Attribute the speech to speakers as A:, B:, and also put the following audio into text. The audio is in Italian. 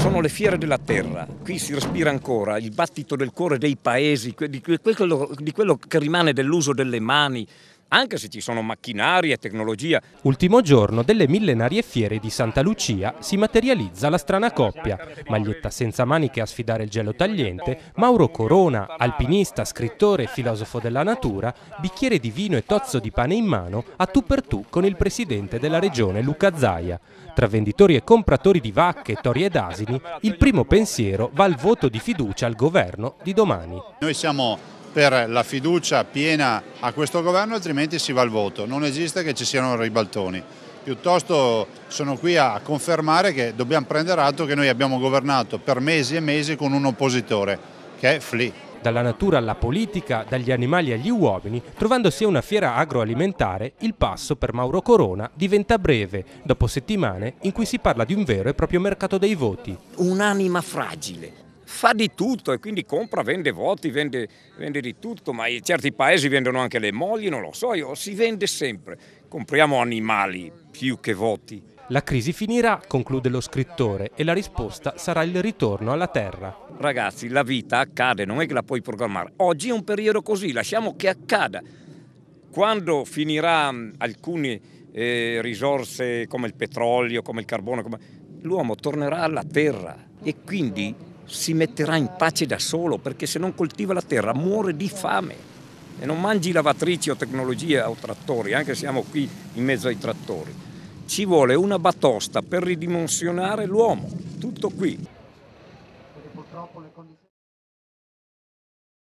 A: Sono le fiere della terra, qui si respira ancora il battito del cuore dei paesi, di quello che rimane dell'uso delle mani, anche se ci sono macchinari e tecnologia.
B: Ultimo giorno delle millenarie fiere di Santa Lucia si materializza la strana coppia. Maglietta senza maniche a sfidare il gelo tagliente, Mauro Corona, alpinista, scrittore e filosofo della natura, bicchiere di vino e tozzo di pane in mano, a tu per tu con il presidente della regione Luca Zaia. Tra venditori e compratori di vacche, tori ed asini, il primo pensiero va al voto di fiducia al governo di domani.
C: Noi siamo per la fiducia piena a questo governo, altrimenti si va al voto. Non esiste che ci siano ribaltoni. Piuttosto sono qui a confermare che dobbiamo prendere atto che noi abbiamo governato per mesi e mesi con un oppositore, che è FLI.
B: Dalla natura alla politica, dagli animali agli uomini, trovandosi a una fiera agroalimentare, il passo per Mauro Corona diventa breve, dopo settimane in cui si parla di un vero e proprio mercato dei voti.
A: Un'anima fragile. Fa di tutto e quindi compra, vende voti, vende di tutto, ma in certi paesi vendono anche le mogli, non lo so, si vende sempre. Compriamo animali più che voti.
B: La crisi finirà, conclude lo scrittore, e la risposta sarà il ritorno alla terra.
A: Ragazzi, la vita accade, non è che la puoi programmare. Oggi è un periodo così, lasciamo che accada. Quando finirà alcune risorse come il petrolio, come il carbone, l'uomo tornerà alla terra e quindi si metterà in pace da solo, perché se non coltiva la terra muore di fame e non mangi lavatrici o tecnologie o trattori, anche se siamo qui in mezzo ai trattori. Ci vuole una batosta per ridimensionare l'uomo, tutto qui.